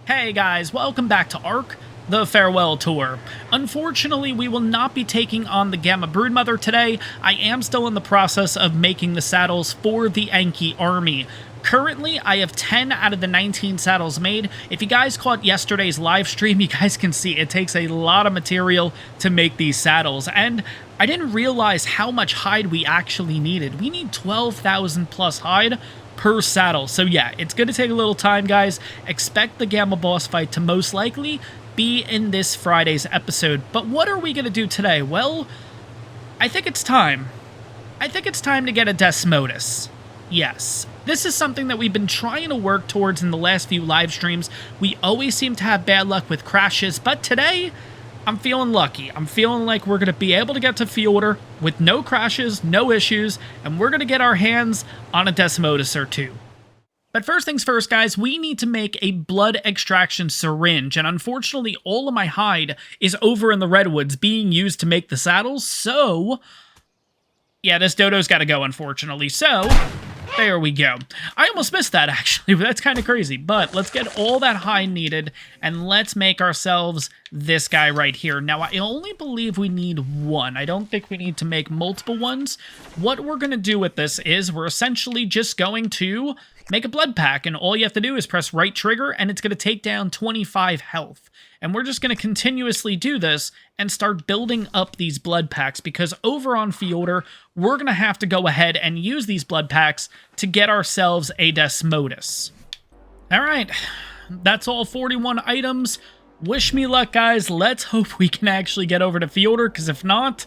Hey guys, welcome back to ARK, the Farewell Tour. Unfortunately, we will not be taking on the Gamma Broodmother today. I am still in the process of making the saddles for the Anki army. Currently, I have 10 out of the 19 saddles made. If you guys caught yesterday's live stream, you guys can see it takes a lot of material to make these saddles, and I didn't realize how much hide we actually needed. We need 12,000 plus hide per saddle. So yeah, it's going to take a little time, guys. Expect the Gamma boss fight to most likely be in this Friday's episode. But what are we going to do today? Well, I think it's time. I think it's time to get a Desmodus. Yes. This is something that we've been trying to work towards in the last few live streams. We always seem to have bad luck with crashes, but today I'm feeling lucky. I'm feeling like we're going to be able to get to Fjordur with no crashes, no issues, and we're going to get our hands on a Desmodus or two. But first things first, guys, we need to make a blood extraction syringe, and unfortunately all of my hide is over in the redwoods being used to make the saddles, so yeah, this dodo's got to go, unfortunately. So there we go. I almost missed that, actually. That's kind of crazy. But let's get all that hide needed, and let's make ourselves this guy right here. Now, I only believe we need one. I don't think we need to make multiple ones. What we're going to do with this is we're essentially just going to make a blood pack, and all you have to do is press right trigger, and it's going to take down 25 health. And we're just going to continuously do this and start building up these blood packs, because over on Fjordur, we're going to have to go ahead and use these blood packs to get ourselves a Desmodus. Alright, that's all 41 items. Wish me luck, guys. Let's hope we can actually get over to Fjordur, because if not,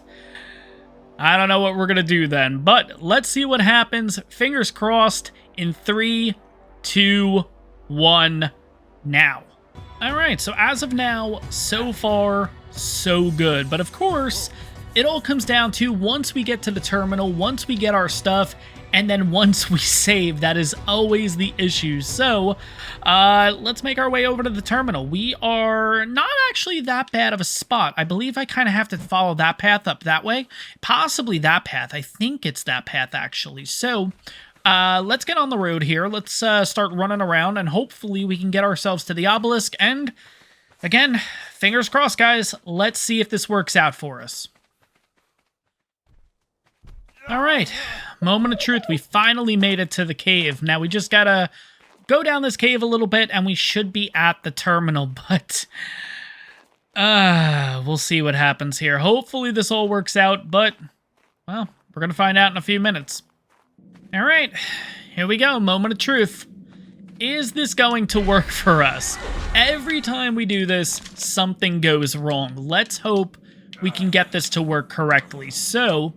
I don't know what we're going to do then. But let's see what happens. Fingers crossed in 3, 2, 1, now. Alright, so as of now, so far, so good. But of course, it all comes down to once we get to the terminal, once we get our stuff, and then once we save, that is always the issue. So, let's make our way over to the terminal. We are not actually that bad of a spot. I believe I kind of have to follow that path up that way. Possibly that path. I think it's that path, actually. So, let's get on the road here. Let's start running around, and hopefully we can get ourselves to the obelisk. And, again, fingers crossed, guys. Let's see if this works out for us. Alright, moment of truth. We finally made it to the cave. Now, we just gotta go down this cave a little bit, and we should be at the terminal, but we'll see what happens here. Hopefully this all works out, but, well, we're gonna find out in a few minutes. Alright, here we go, moment of truth. Is this going to work for us? Every time we do this, something goes wrong. Let's hope we can get this to work correctly. So,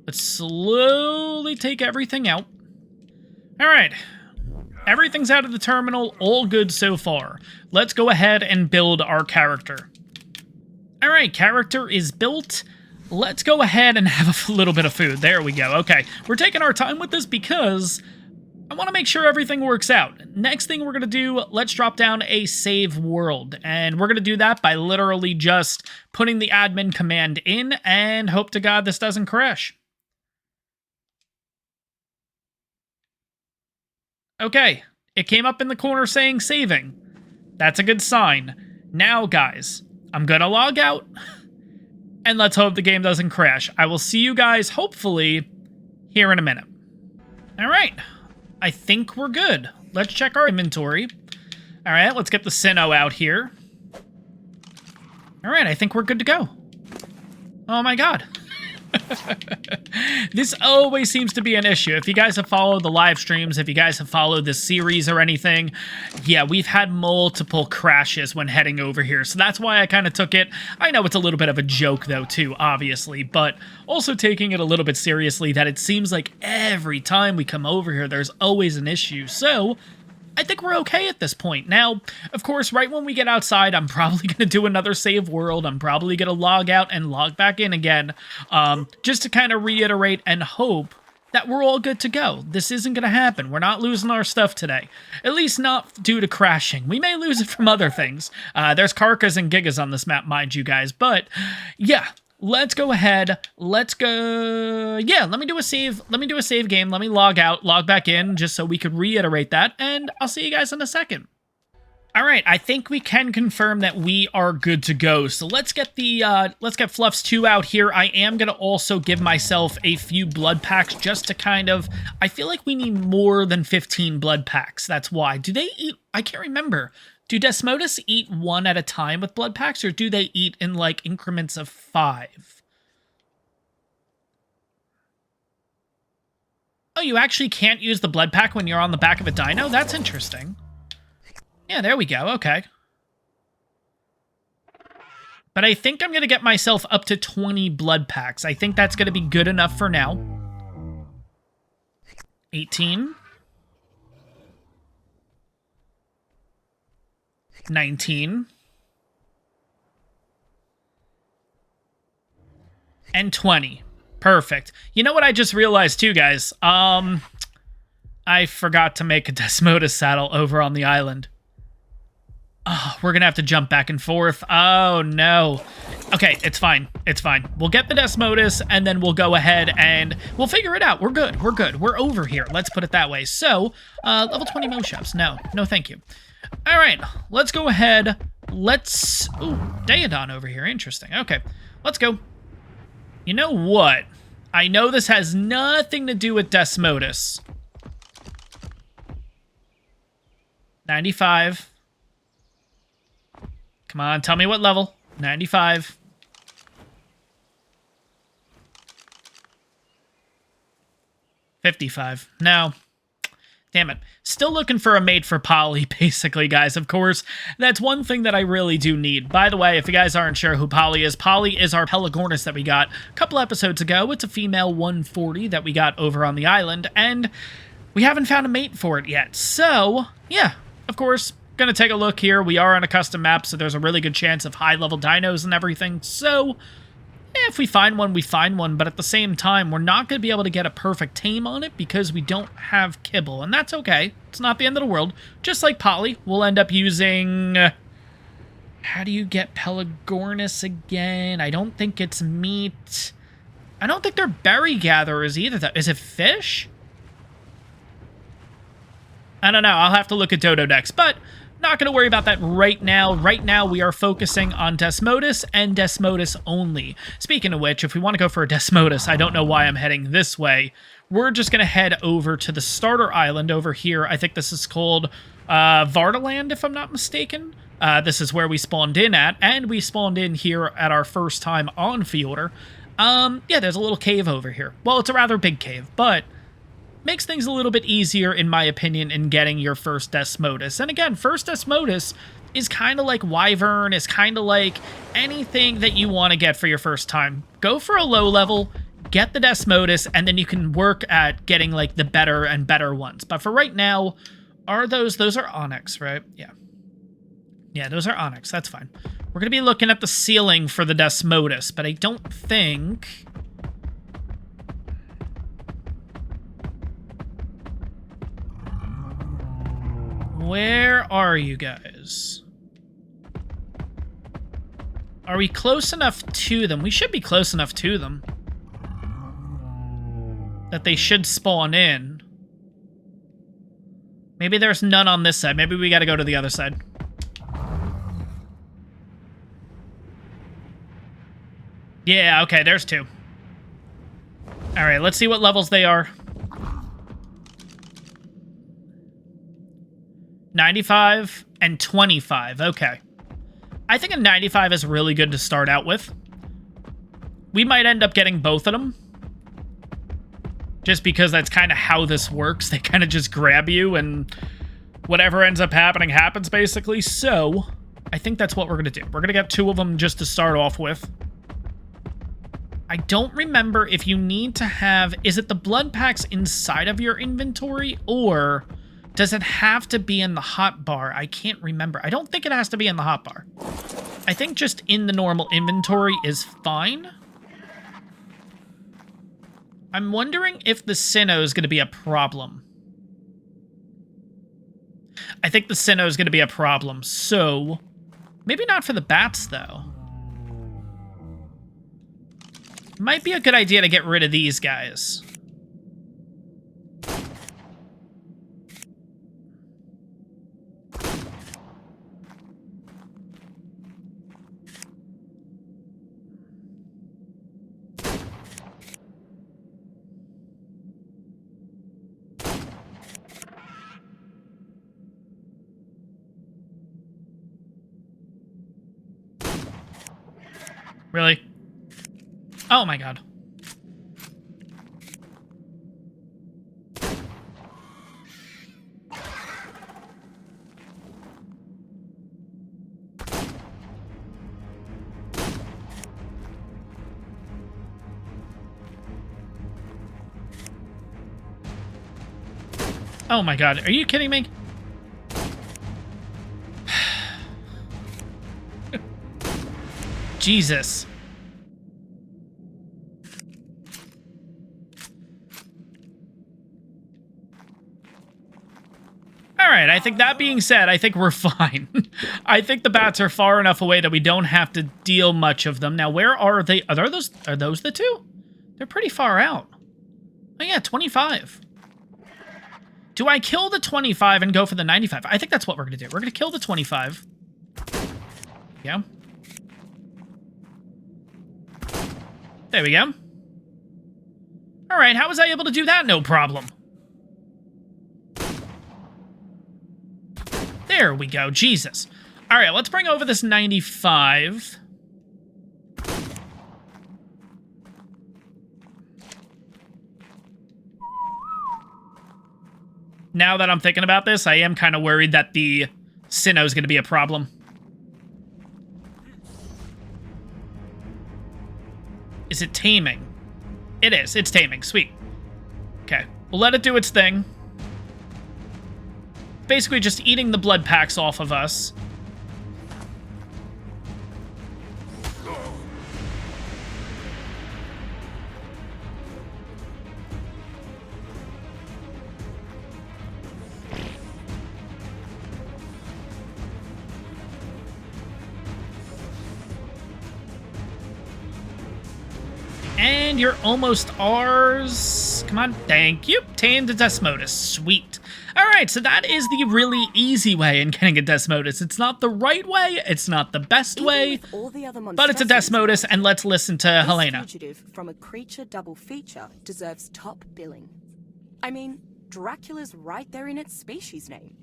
let's slowly take everything out. Alright, everything's out of the terminal, all good so far. Let's go ahead and build our character. Alright, character is built. Let's go ahead and have a little bit of food. There we go. Okay, we're taking our time with this because I want to make sure everything works out. Next thing we're going to do, let's drop down a save world. And we're going to do that by literally just putting the admin command in and hope to God this doesn't crash. Okay, it came up in the corner saying saving. That's a good sign. Now, guys, I'm going to log out. And let's hope the game doesn't crash. I will see you guys, hopefully, here in a minute. Alright, I think we're good. Let's check our inventory. Alright, let's get the Sinnoh out here. Alright, I think we're good to go. Oh my god. This always seems to be an issue. If you guys have followed the live streams, if you guys have followed this series or anything, yeah, we've had multiple crashes when heading over here, so that's why I kind of took it. I know it's a little bit of a joke, though, too, obviously, but also taking it a little bit seriously that it seems like every time we come over here, there's always an issue, so I think we're okay at this point. Now, of course, right when we get outside, I'm probably going to do another save world. I'm probably going to log out and log back in again, just to kind of reiterate and hope that we're all good to go. This isn't going to happen. We're not losing our stuff today. At least not due to crashing. We may lose it from other things. There's Karkas and Gigas on this map, mind you guys. But, yeah. Let's go ahead. Let's go. Yeah, let me do a save. Let me do a save game. Let me log out, log back in, just so we could reiterate that. And I'll see you guys in a second. All right, I think we can confirm that we are good to go. So let's get the Fluffs 2 out here. I am gonna also give myself a few blood packs just to kind of. I feel like we need more than 15 blood packs. That's why. Do they eat? I can't remember. Do Desmodus eat one at a time with blood packs, or do they eat in like increments of 5? Oh, you actually can't use the blood pack when you're on the back of a dino? That's interesting. Yeah, there we go. Okay. But I think I'm going to get myself up to 20 blood packs. I think that's going to be good enough for now. 18. 19. And 20. Perfect. You know what I just realized too, guys? I forgot to make a Desmodus saddle over on the island. Oh, we're going to have to jump back and forth. Oh, no. Okay, it's fine. It's fine. We'll get the Desmodus, and then we'll go ahead and we'll figure it out. We're good. We're good. We're over here. Let's put it that way. So, level 20 Moshups. No. No, thank you. All right. Let's go ahead. Let's... Ooh, Daedon over here. Interesting. Okay. Let's go. You know what? I know this has nothing to do with Desmodus. 95. Come on, tell me what level. 95. $55. No. Damn it. Still looking for a mate for Polly, basically, guys. Of course, that's one thing that I really do need. By the way, if you guys aren't sure who Polly is our Pelagornis that we got a couple episodes ago. It's a female 140 that we got over on the island, and we haven't found a mate for it yet. So, yeah, of course, gonna take a look here. We are on a custom map, so there's a really good chance of high-level dinos and everything. So, if we find one, we find one. But at the same time, we're not going to be able to get a perfect tame on it because we don't have kibble. And that's okay. It's not the end of the world. Just like Polly, we'll end up using... How do you get Pelagornis again? I don't think it's meat. I don't think they're berry gatherers either. Is it fish? I don't know. I'll have to look at Dodo Dex, but not going to worry about that right now. Right now, we are focusing on Desmodus and Desmodus only. Speaking of which, if we want to go for a Desmodus, I don't know why I'm heading this way. We're just going to head over to the starter island over here. I think this is called Vardaland, if I'm not mistaken. This is where we spawned in at, and we spawned in here at our first time on Fjordur. Yeah, there's a little cave over here. Well, it's a rather big cave, but makes things a little bit easier, in my opinion, in getting your first Desmodus. And again, first Desmodus is kind of like Wyvern, is kind of like anything that you want to get for your first time. Go for a low level, get the Desmodus, and then you can work at getting like the better and better ones. But for right now, those are Onyx, right? Yeah. Yeah, those are Onyx. That's fine. We're going to be looking at the ceiling for the Desmodus, but I don't think... Where are you guys? Are we close enough to them? We should be close enough to them that they should spawn in. Maybe there's none on this side. Maybe we got to go to the other side. Yeah, okay, there's two. All right, let's see what levels they are. 95 and 25. Okay. I think a 95 is really good to start out with. We might end up getting both of them. Just because that's kind of how this works. They kind of just grab you and whatever ends up happening happens, basically. So, I think that's what we're going to do. We're going to get two of them just to start off with. I don't remember if you need to have... Is it the blood packs inside of your inventory, or... Does it have to be in the hotbar? I can't remember. I don't think it has to be in the hotbar. I think just in the normal inventory is fine. I'm wondering if the Sinnoh is going to be a problem. I think the Sinnoh is going to be a problem, so... Maybe not for the bats, though. Might be a good idea to get rid of these guys. Really? Oh my god. Oh my god, are you kidding me? Jesus. Alright, I think that being said, I think we're fine. I think the bats are far enough away that we don't have to deal much of them. Now, where are they? Are those the two? They're pretty far out. Oh yeah, 25. Do I kill the 25 and go for the 95? I think that's what we're going to do. We're going to kill the 25. Yeah. There we go. All right, how was I able to do that? No problem. There we go. Jesus. All right, let's bring over this 95. Now that I'm thinking about this, I am kind of worried that the Sinnoh is going to be a problem. Is it taming? It is. It's taming. Sweet. Okay. We'll let it do its thing. Basically just eating the blood packs off of us. And you're almost ours. Come on, thank you. Tame the Desmodus. Sweet. All right, so that is the really easy way in getting a Desmodus. It's not the right way, it's not the best way, but it's a Desmodus, and let's listen to Helena. This fugitive from a creature double feature deserves top billing. I mean, Dracula's right there in its species name.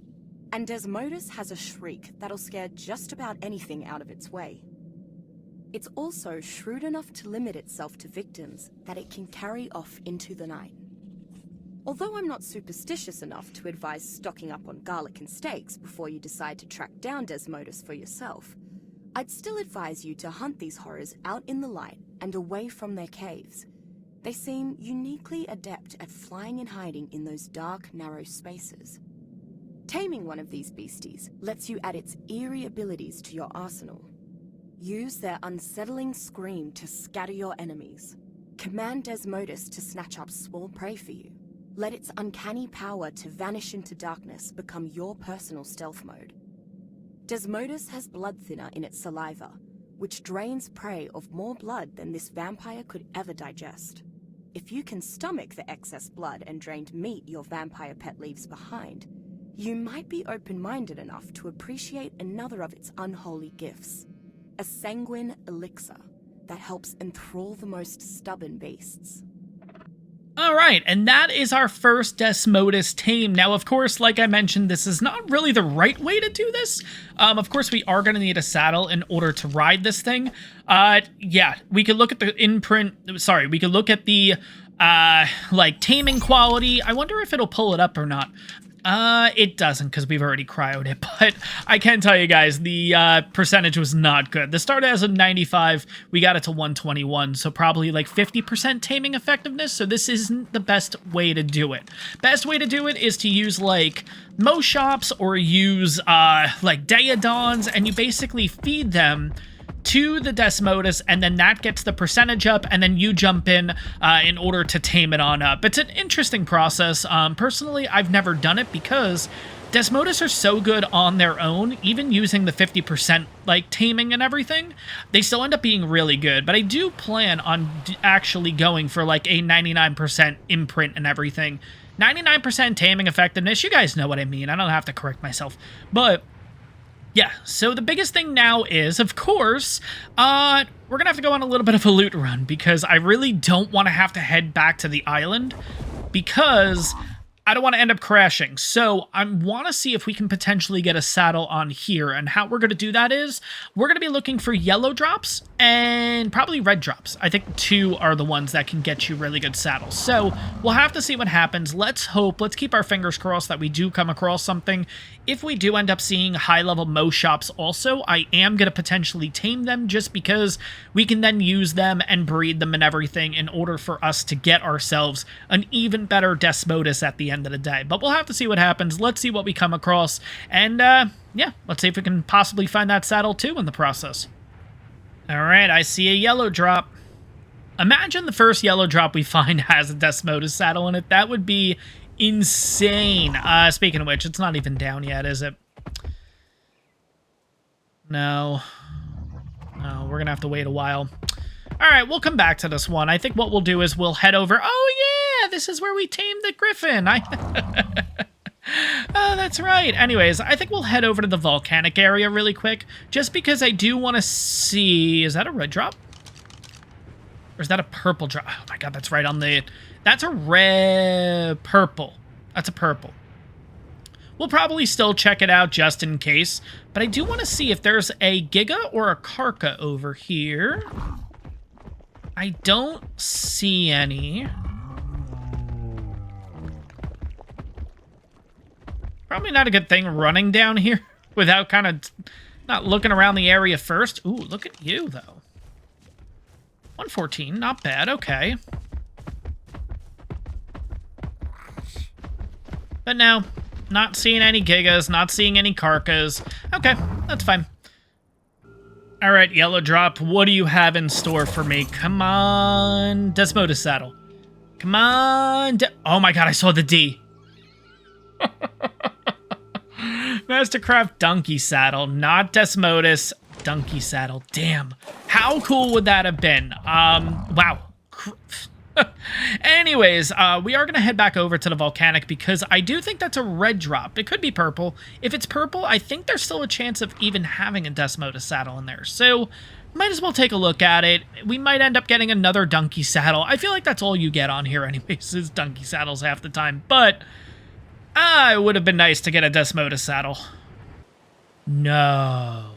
And Desmodus has a shriek that'll scare just about anything out of its way. It's also shrewd enough to limit itself to victims that it can carry off into the night. Although I'm not superstitious enough to advise stocking up on garlic and steaks before you decide to track down Desmodus for yourself, I'd still advise you to hunt these horrors out in the light and away from their caves. They seem uniquely adept at flying and hiding in those dark, narrow spaces. Taming one of these beasties lets you add its eerie abilities to your arsenal. Use their unsettling scream to scatter your enemies. Command Desmodus to snatch up small prey for you. Let its uncanny power to vanish into darkness become your personal stealth mode. Desmodus has blood thinner in its saliva, which drains prey of more blood than this vampire could ever digest. If you can stomach the excess blood and drained meat your vampire pet leaves behind, you might be open-minded enough to appreciate another of its unholy gifts. A sanguine elixir that helps enthrall the most stubborn beasts. All right, and that is our first Desmodus tame. Now, of course, like I mentioned, this is not really the right way to do this. Of course, we are going to need a saddle in order to ride this thing. Yeah, we could look at the we could look at the, like, taming quality. I wonder if it'll pull it up or not. It doesn't, because we've already cryoed it, but I can tell you guys, the percentage was not good. The start as a 95, we got it to 121, so probably like 50% taming effectiveness, so this isn't the best way to do it. Best way to do it is to use, like, Mo-Shops or use, like, Daedons, and you basically feed them to the Desmodus, and then that gets the percentage up, and then you jump in order to tame it on up. It's an interesting process. Personally, I've never done it because Desmodus are so good on their own, even using the 50% like taming and everything, they still end up being really good. But I do plan on actually going for like a 99% imprint and everything. 99% taming effectiveness, you guys know what I mean. I don't have to correct myself. But yeah, so the biggest thing now is, of course, we're going to have to go on a little bit of a loot run because I really don't want to have to head back to the island because I don't want to end up crashing. So I want to see if we can potentially get a saddle on here. And how we're going to do that is we're going to be looking for yellow drops and probably red drops. I think 2 are the ones that can get you really good saddles. So we'll have to see what happens. Let's hope, let's keep our fingers crossed that we do come across something. If we do end up seeing high-level Mo shops also, I am going to potentially tame them just because we can then use them and breed them and everything in order for us to get ourselves an even better Desmodus at the end of the day. But we'll have to see what happens. Let's see what we come across. And, yeah, let's see if we can possibly find that saddle too in the process. All right, I see a yellow drop. Imagine the first yellow drop we find has a Desmodus saddle in it. That would be insane. Speaking of which, it's not even down yet, is it? No. No, we're gonna have to wait a while. All right, we'll come back to this one. I think what we'll do is we'll head over. Oh, yeah, this is where we tamed the griffin. Oh, that's right. Anyways, I think we'll head over to the volcanic area really quick, just because I do want to see... Is that a red drop? Or is that a purple drop? Oh, my God, that's right on the... That's a red... Purple. That's a purple. We'll probably still check it out just in case, but I do want to see if there's a Giga or a Karka over here. I don't see any. Probably not a good thing running down here without kind of not looking around the area first. Ooh, look at you, though. 114, not bad, okay. But no, not seeing any Gigas, not seeing any Karkas. Okay, that's fine. All right, yellow drop, what do you have in store for me? Come on, Desmodus saddle. Come on. Oh my God, I saw the D. Mastercraft donkey saddle, not Desmodus. Donkey saddle, damn. How cool would that have been? Wow. Anyways, we are going to head back over to the volcanic because I do think that's a red drop. It could be purple. If it's purple, I think there's still a chance of even having a Desmodus saddle in there. So, might as well take a look at it. We might end up getting another donkey saddle. I feel like that's all you get on here anyways, is donkey saddles half the time. But, it would have been nice to get a Desmodus saddle. No.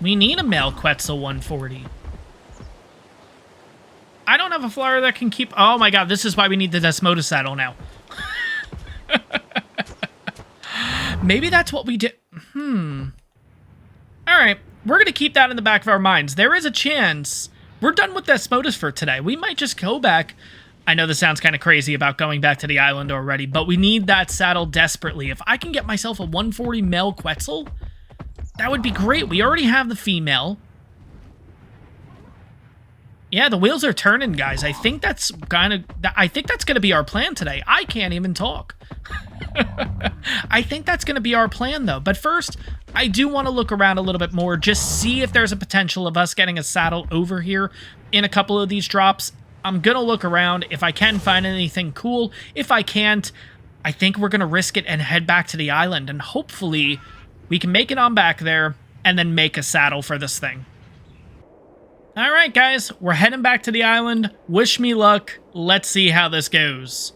We need a male Quetzal 140. I don't have a flyer that can keep... Oh my God, this is why we need the Desmodus saddle now. Maybe that's what we did. Alright, we're going to keep that in the back of our minds. There is a chance we're done with Desmodus for today. We might just go back. I know this sounds kind of crazy about going back to the island already, but we need that saddle desperately. If I can get myself a 140 male Quetzal, that would be great. We already have the female. Yeah, the wheels are turning, guys. I think that's gonna be our plan today. I can't even talk. I think that's gonna be our plan, though. But first, I do want to look around a little bit more, just see if there's a potential of us getting a saddle over here in a couple of these drops. I'm gonna look around if I can find anything cool. If I can't, I think we're gonna risk it and head back to the island, and hopefully we can make it on back there and then make a saddle for this thing. All right, guys, we're heading back to the island. Wish me luck. Let's see how this goes.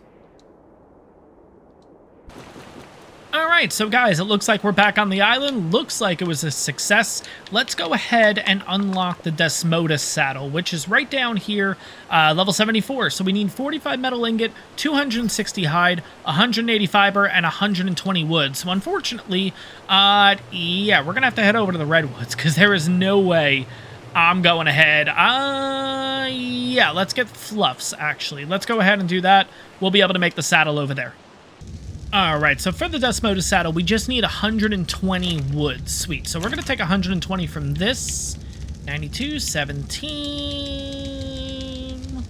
All right, so guys, it looks like we're back on the island. Looks like it was a success. Let's go ahead and unlock the Desmodus saddle, which is right down here, level 74. So we need 45 metal ingot, 260 hide, 180 fiber, and 120 wood. So unfortunately, yeah, we're gonna have to head over to the redwoods because there is no way I'm going ahead. Yeah, let's get fluffs, actually. Let's go ahead and do that. We'll be able to make the saddle over there. All right, so for the Desmodus saddle, we just need 120 wood. Sweet. So we're going to take 120 from this. 92, 17...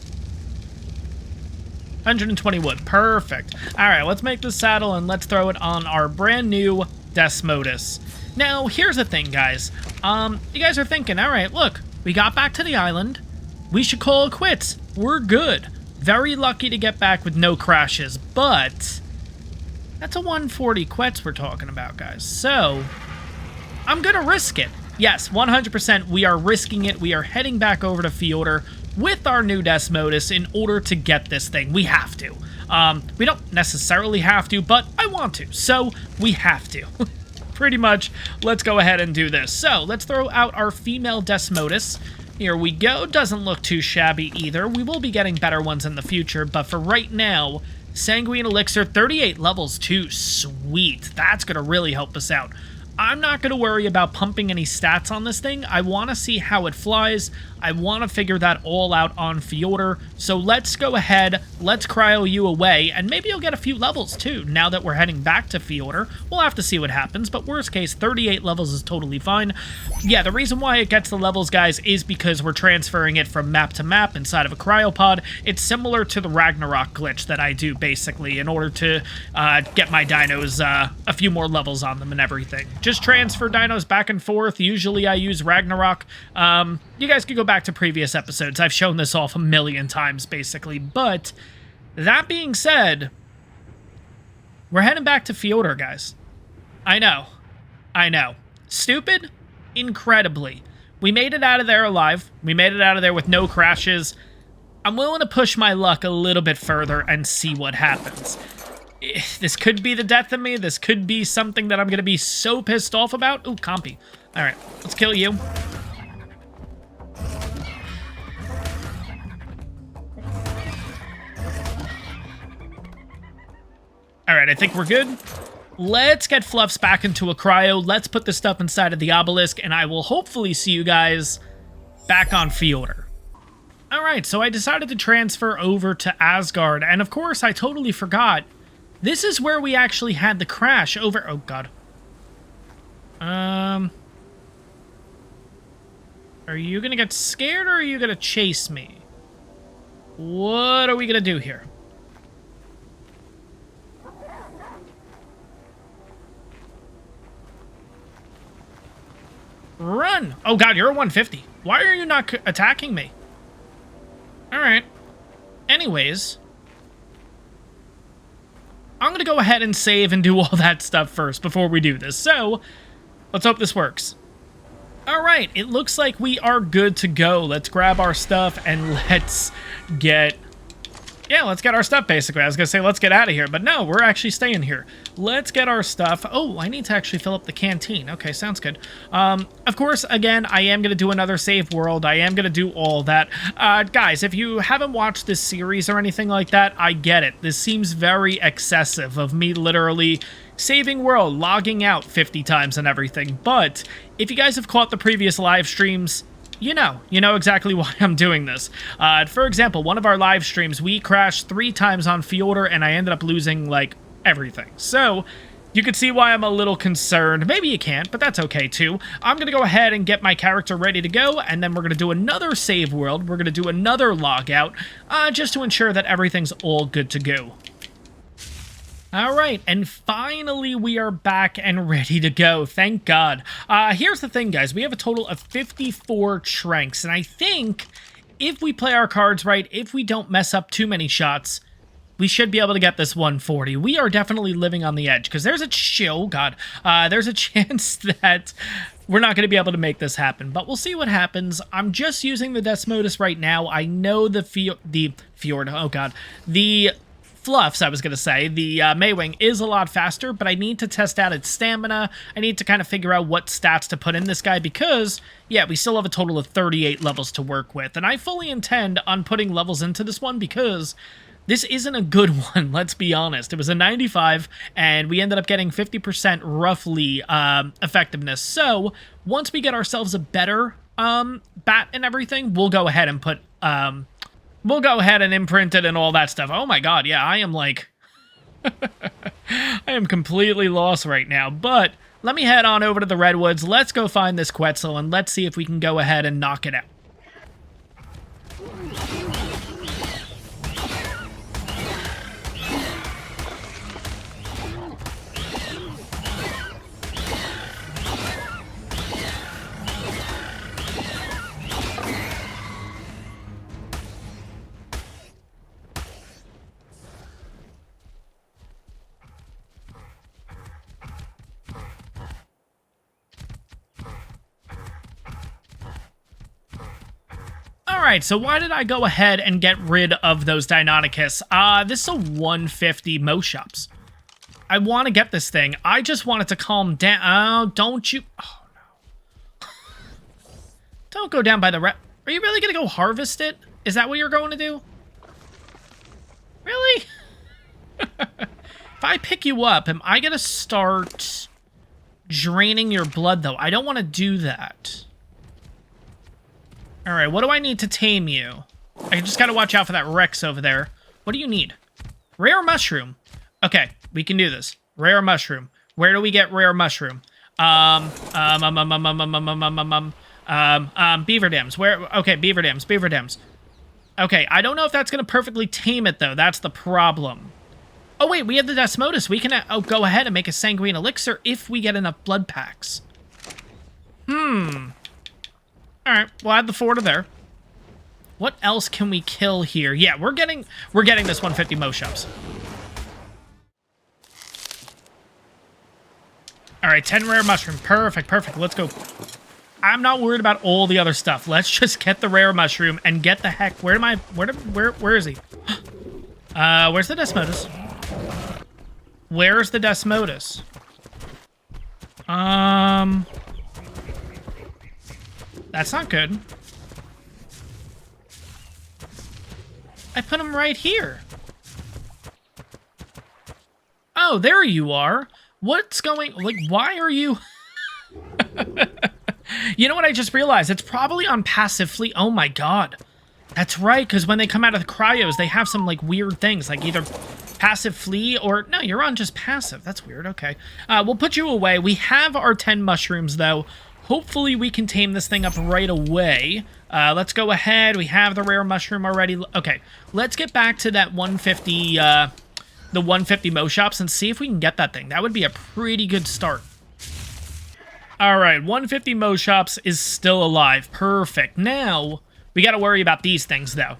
120 wood. Perfect. All right, let's make the saddle and let's throw it on our brand new Desmodus. Now, here's the thing, guys. You guys are thinking, all right, look, we got back to the island. We should call it quits. We're good. Very lucky to get back with no crashes, but that's a 140 Quetz we're talking about, guys. So, I'm going to risk it. Yes, 100%, we are risking it. We are heading back over to Fjordur with our new Desmodus in order to get this thing. We have to. We don't necessarily have to, but I want to, so we have to. Pretty much, let's go ahead and do this. So, let's throw out our female Desmodus. Here we go. Doesn't look too shabby either. We will be getting better ones in the future, but for right now, Sanguine Elixir, 38 levels too. Sweet. That's going to really help us out. I'm not going to worry about pumping any stats on this thing. I want to see how it flies. I want to figure that all out on Fjordur. So let's go ahead, let's cryo you away, and maybe you'll get a few levels too. Now that we're heading back to Fjordur, we'll have to see what happens, but worst case, 38 levels is totally fine. Yeah, the reason why it gets the levels, guys, is because we're transferring it from map to map inside of a cryopod. It's similar to the Ragnarok glitch that I do, basically, in order to get my dinos a few more levels on them and everything. Just transfer dinos back and forth. Usually I use Ragnarok. You guys can go back to previous episodes. I've shown this off a million times, basically. But that being said, we're heading back to Fjordur, guys. I know. I know. Stupid? Incredibly. We made it out of there alive. We made it out of there with no crashes. I'm willing to push my luck a little bit further and see what happens. This could be the death of me. This could be something that I'm going to be so pissed off about. Ooh, Compy. All right, let's kill you. All right, I think we're good. Let's get Fluffs back into a cryo. Let's put this stuff inside of the obelisk, and I will hopefully see you guys back on Fjordur. All right, so I decided to transfer over to Asgard, and of course, I totally forgot. This is where we actually had the crash over... Oh, God. Are you gonna get scared, or are you gonna chase me? What are we gonna do here? Run! Oh, God, you're a 150. Why are you not attacking me? All right. Anyways... I'm going to go ahead and save and do all that stuff first before we do this. So, let's hope this works. Alright, it looks like we are good to go. Let's grab our stuff and let's get... Yeah, let's get our stuff, basically. I was going to say, let's get out of here, but no, we're actually staying here. Let's get our stuff. Oh, I need to actually fill up the canteen. Okay, sounds good. Of course, again, I am going to do another save world. I am going to do all that. Guys, if you haven't watched this series or anything like that, I get it. This seems very excessive of me literally saving world, logging out 50 times and everything. But if you guys have caught the previous live streams, you know exactly why I'm doing this. For example, one of our live streams, we crashed 3 times on Fjordur, and I ended up losing, like, everything. So, you can see why I'm a little concerned. Maybe you can't, but that's okay, too. I'm going to go ahead and get my character ready to go, and then we're going to do another save world. We're going to do another logout, just to ensure that everything's all good to go. Alright, and finally we are back and ready to go, thank God. Here's the thing, guys, we have a total of 54 Tranks, and I think if we play our cards right, if we don't mess up too many shots, we should be able to get this 140. We are definitely living on the edge, because there's a there's a chance that we're not going to be able to make this happen, but we'll see what happens. I'm just using the Desmodus right now. I know the Fluffs, I was going to say, the Maywing is a lot faster, but I need to test out its stamina. I need to kind of figure out what stats to put in this guy because, yeah, we still have a total of 38 levels to work with. And I fully intend on putting levels into this one because this isn't a good one, let's be honest. It was a 95, and we ended up getting 50% roughly effectiveness. So, once we get ourselves a better bat and everything, we'll go ahead and put... We'll go ahead and imprint it and all that stuff. Oh my God, yeah, I am like... I am completely lost right now, but let me head on over to the Redwoods. Let's go find this Quetzal, and let's see if we can go ahead and knock it out. right, so why did I go ahead and get rid of those Deinonychus? This is a 150 Moshops. I want to get this thing. I just wanted to calm down. Oh, don't you... Oh, no. Don't go down by the... Are you really going to go harvest it? Is that what you're going to do? Really? If I pick you up, am I going to start draining your blood, though? I don't want to do that. All right, what do I need to tame you? I just got to watch out for that Rex over there. What do you need? Rare mushroom. Okay, we can do this. Rare mushroom. Where do we get rare mushroom? Beaver dams. Where? Okay, beaver dams. Beaver dams. Okay, I don't know if that's going to perfectly tame it, though. That's the problem. Oh, wait, we have the Desmodus. We can go ahead and make a sanguine elixir if we get enough blood packs. All right, we'll add the Fjordur there. What else can we kill here? Yeah, we're getting this 150 Moshops. All right, 10 rare mushroom. Perfect, perfect. Let's go. I'm not worried about all the other stuff. Let's just get the rare mushroom and get the heck. Where is he? Where's the Desmodus? Where's the Desmodus? That's not good. I put him right here. Oh, there you are. What's going... Like, why are you... You know what I just realized? It's probably on passive fleet. Oh my god. That's right, because when they come out of the cryos, they have some, like, weird things. Like, either passive flee or... No, you're on just passive. That's weird. Okay. We'll put you away. We have our 10 mushrooms, though. Hopefully we can tame this thing up right away. Let's go ahead. We have the rare mushroom already. Okay, let's get back to that 150, the 150 Moshops and see if we can get that thing. That would be a pretty good start. All right, 150 Moshops is still alive. Perfect. Now, we got to worry about these things, though.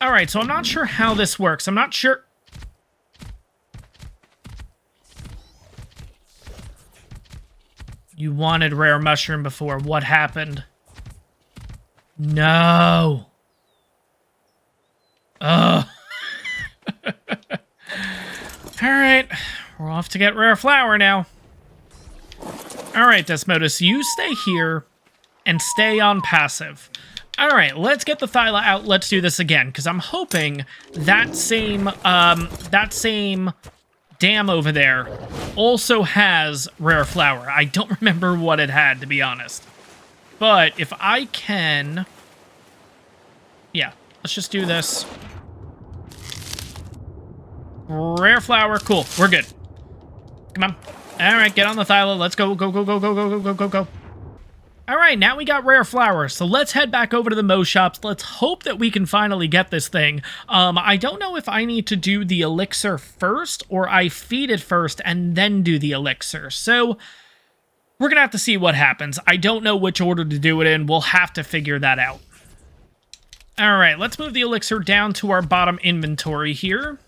All right, so I'm not sure how this works. I'm not sure... You wanted rare mushroom before. What happened? No. Ugh. All right, we're off to get rare flower now. All right, Desmodus, you stay here and stay on passive. All right, let's get the Thyla out. Let's do this again, because I'm hoping that same dam over there also has rare flower. I don't remember what it had, to be honest. But if I can... Yeah, let's just do this. Rare flower. Cool, we're good. Come on. All right, get on the Thyla. Let's go, go, go, go, go, go, go, go, go, go. All right, now we got rare flowers, so let's head back over to the Moshops. Let's hope that we can finally get this thing. I don't know if I need to do the elixir first, or I feed it first and then do the elixir. So we're going to have to see what happens. I don't know which order to do it in. We'll have to figure that out. All right, let's move the elixir down to our bottom inventory here.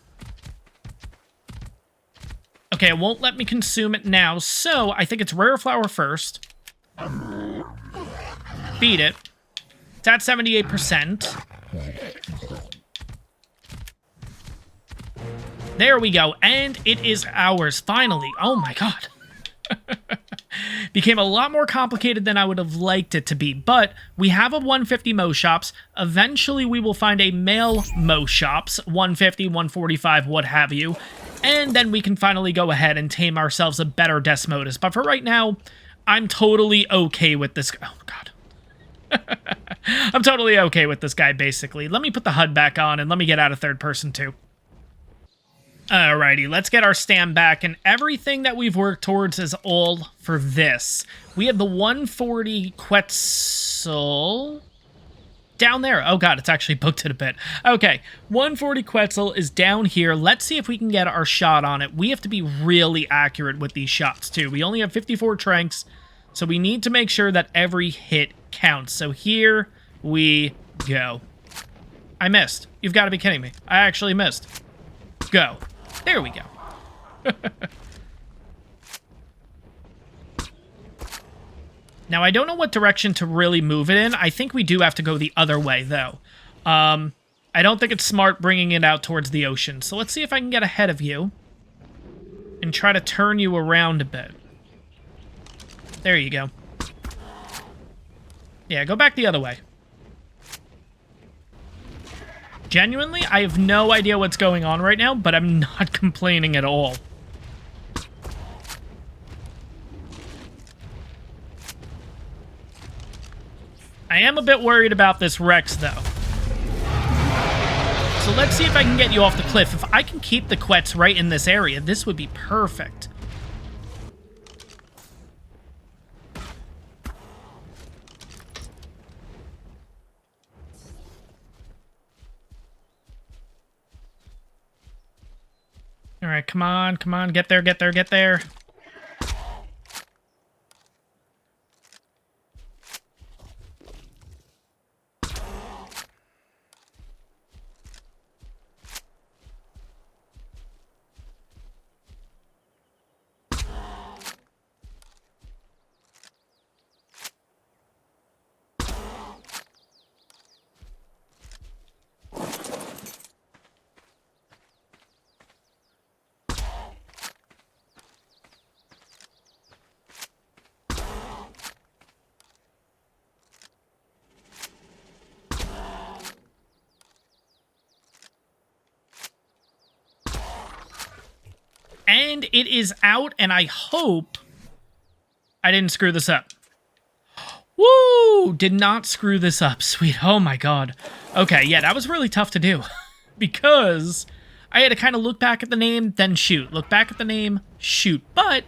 Okay, it won't let me consume it now, so I think it's rare flower first. Feed it. It's at 78%. There we go, and it is ours, finally. Oh my god. became a lot more complicated than I would have liked it to be, but we have a 150 Moschops. Eventually, we will find a male Moschops, 150, 145, what have you, and then we can finally go ahead and tame ourselves a better Desmodus. But for right now, I'm totally okay with this. Oh, God. I'm totally okay with this guy, basically. Let me put the HUD back on, and let me get out of third person, too. Alrighty, let's get our stam back, and everything that we've worked towards is all for this. We have the 140 Quetzal down there. Oh god, it's actually booked it a bit. Okay, 140 Quetzal is down here. Let's see if we can get our shot on it. We have to be really accurate with these shots, too. We only have 54 tranks, so we need to make sure that every hit counts. So here we go. I missed. You've got to be kidding me. I actually missed. Go. There we go. Now, I don't know what direction to really move it in. I think we do have to go the other way, though. I don't think it's smart bringing it out towards the ocean. So let's see if I can get ahead of you and try to turn you around a bit. There you go. Yeah, go back the other way. Genuinely, I have no idea what's going on right now, but I'm not complaining at all. I am a bit worried about this Rex, though. So let's see if I can get you off the cliff. If I can keep the Quetz right in this area, this would be perfect. All right, come on, come on, get there, get there, get there. And it is out, and I hope I didn't screw this up. Woo! Did not screw this up. Sweet. Oh my god. Okay, yeah, that was really tough to do. Because I had to kind of look back at the name, then shoot. Look back at the name, shoot. But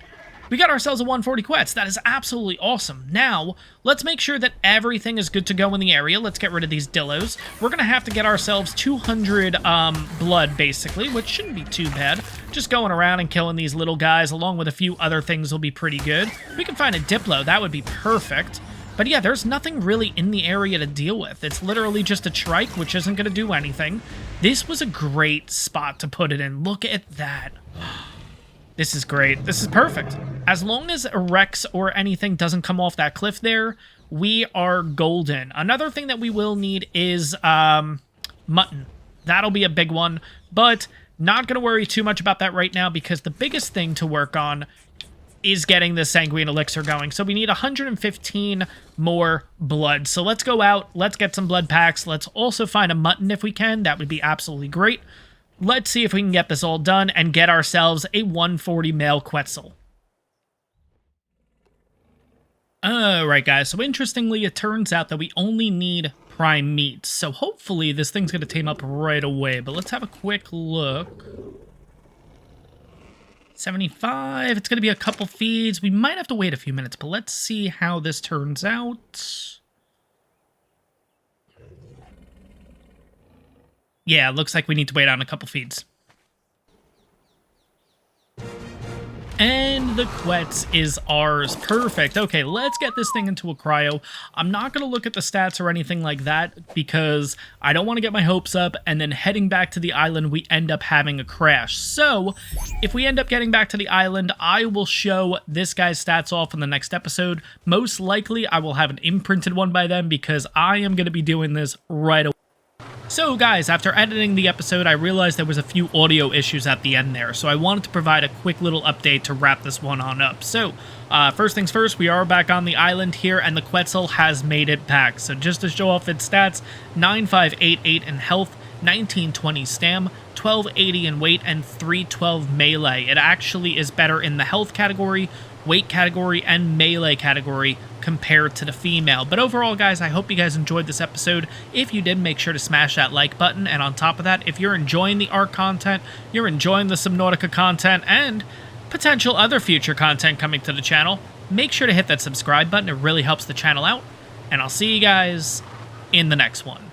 we got ourselves a 140 Quetz. That is absolutely awesome. Now, let's make sure that everything is good to go in the area. Let's get rid of these dillos. We're going to have to get ourselves 200 blood, basically, which shouldn't be too bad. Just going around and killing these little guys, along with a few other things, will be pretty good. We can find a Diplo. That would be perfect. But yeah, there's nothing really in the area to deal with. It's literally just a trike, which isn't going to do anything. This was a great spot to put it in. Look at that. This is great. This is perfect. As long as a Rex or anything doesn't come off that cliff there, we are golden. Another thing that we will need is mutton. That'll be a big one, but not going to worry too much about that right now because the biggest thing to work on is getting the sanguine elixir going. So we need 115 more blood. So let's go out. Let's get some blood packs. Let's also find a mutton if we can. That would be absolutely great. Let's see if we can get this all done and get ourselves a 140 male Quetzal. Alright guys, so interestingly it turns out that we only need prime meat. So hopefully this thing's going to tame up right away, but let's have a quick look. 75, it's going to be a couple feeds. We might have to wait a few minutes, but let's see how this turns out. Yeah, looks like we need to wait on a couple feeds. And the Quetz is ours. Perfect. Okay, let's get this thing into a cryo. I'm not going to look at the stats or anything like that because I don't want to get my hopes up and then heading back to the island we end up having a crash. So if we end up getting back to the island, I will show this guy's stats off in the next episode. Most likely I will have an imprinted one by then because I am going to be doing this right away. So guys, after editing the episode, I realized there was a few audio issues at the end there, so I wanted to provide a quick little update to wrap this one on up. So, first things first, we are back on the island here, and the Quetzal has made it back. So just to show off its stats, 9588 in health, 1920 stam, 1280 in weight, and 312 melee. It actually is better in the health category, weight category, and melee category compared to the female. But overall, guys, I hope you guys enjoyed this episode. If you did, make sure to smash that like button, and on top of that, if you're enjoying the ARK content, you're enjoying the Subnautica content, and potential other future content coming to the channel, make sure to hit that subscribe button. It really helps the channel out, and I'll see you guys in the next one.